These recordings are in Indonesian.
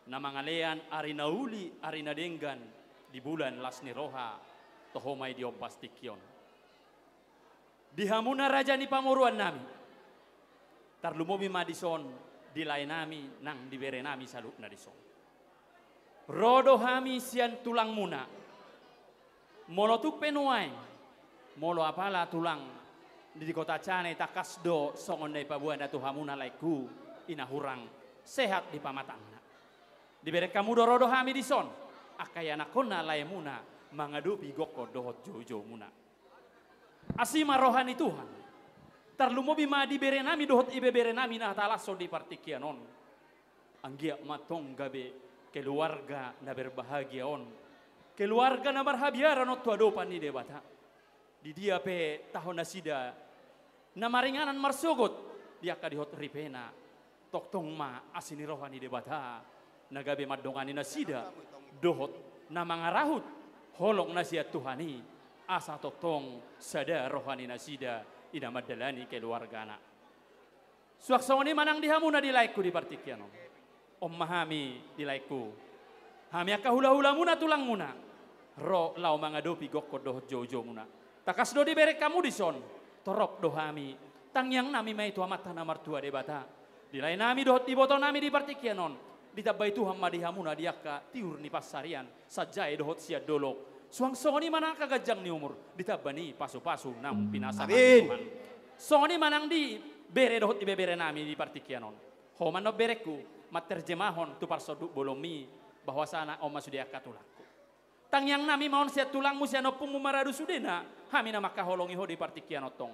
na mangalean arina uli arina denggan di bulan lasni roha tohomay di opastikyon. Dihamuna raja ni pamuruan nami. Tarlumobi madison dilay nami nang dibere nami saluk na dison. Rodo hami sian tulang muna. Molo tu penuai. Molo apala tulang di kota cane takasdo songon dai pabuan datu hamuna laiku inahurang sehat di pamatangna. Dibere kamu rodo hami dison. Akayana kona laemuna mangadupi goko dohot jojo muna. Asima rohani Tuhan. Tarlumobi ma dibere nami dohot ibebere nami na talaso di partikianon. Anggia matong gabe keluarga na berbahagia on. Keluarga na marhabiara no tuadopan ni debata. Di dia pe tahun nasida na maringanan marsogot dia kadihot ripena. Toktong ma asini rohani debata. Nagabe madongani nasida dohot na mangarahut holong nasihat Tuhani asa toktong sada rohani nasida ina madalani keluargana. Suaksawani manang dihamuna di laiku di partikiano. Om mahami di laiku. Hami akka hula-hula muna tulang muna. Ro lau mangadopi gokko dohot jojo muna. Takas do dibere kamu dison. Torok dohami. Tang yang nami mai tua mata namar tua debata. Dilai nami dohot di botol nami di partikianon. Ditabai Tuhan madihamuna diaka tiur ni pasarian sajai dohot sia dolok. Suang songoni manang kagajang ni umur ditabani pasu-pasu nam pinasa Tuhan. Songoni manang di bere dohot di bebere nami di partikianon. Homan no bereku materjemahon tu parsoduk bolomi bahwa sana oma sudiaka tulaku. Tang yang nami maon sia tulangmu sia nopung maradu sudena hamina maka holongi ho di partikianotong.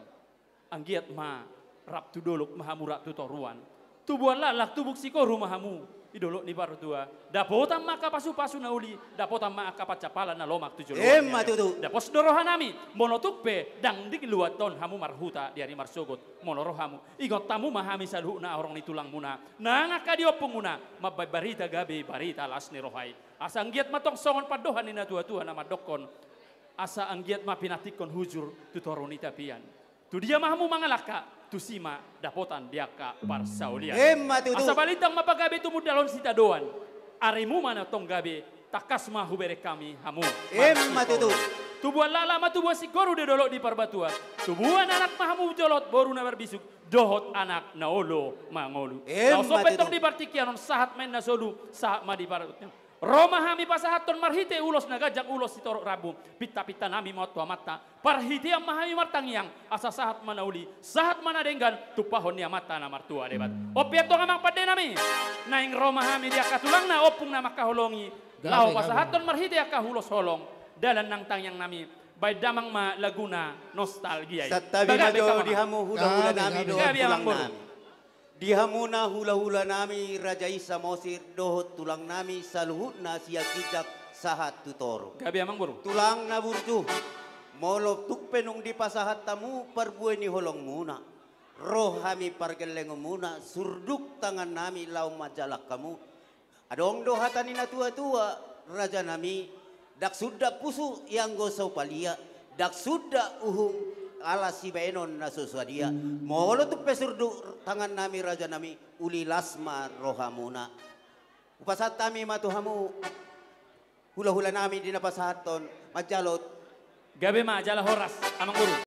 Anggiat ma rap tu dolok mahamurak tu toruan. Tubuan lalak tubuk siko rumahamu. Idolok ni baru tua. Dapotan maka pasu-pasu nauli. Dapotan maka pacapalan na lomak tujuh lomak. Dapos dorohan nami. Monotukpe dang dik luaton hamu marhuta diari marsogot. Monorohamu. Igot tamu mahami salhu na orang ni tulang muna. Nangaka diopung muna. Mabay barita gabi barita alas ni rohai. Asa anggiat matong songon padohan ni na tua-tua na madokon. Asa anggiat mapinatikon hujur tutoronita pian. Tu dia mahamu mangalaka. Tusima dapotan diaka parsaulian. Asa balitang mapagabe tumu dalon sita doan. Arimu mana tong gabe takas mahu bere kami hamu. Tubuan lala matubuan si goru de dolok di parbatua. Tubuan anak mahamu jolot boru na berbisuk. Dohot anak naolo mangolu. Kau sopetong di partikianon sahat main nasolu sahat ma di parbatua. Roma hami pasahaton marhite ulos nagajak ulos sitorok rabu pita-pita nami mau tua mata parhite yang mahami martangiang asa sahat manauli sahat mana denggan tupahon ya mata na martua debat opiat to ngamang pade nami naing Roma hami dia katulang na opung na makaholongi lau pasahaton marhite aka hulos holong dalan nang tangyang nami bay damang ma laguna nostalgia satabi majo dihamu hula-hula nami do tulang nami. Dihamuna hula-hula nami Raja Isa Mosir dohot tulang nami saluhut na siya kijak sahat tutoro. Gabi amang buru. Tulang na burju. Molo tukpenong di pasahat tamu parbuay ni holong muna. Roh hami pargelengom muna surduk tangan nami lau majalak kamu. Adong dohatan ni na tua-tua raja nami dak sudah pusu yang gosau palia dak sudah uhum ala si benon na suswadia molo tu pesurdu tangan nami raja nami uli lasma rohamuna upasat kami matuhamu hula-hula nami di napasahaton majalot gabe ma jala horas amang guru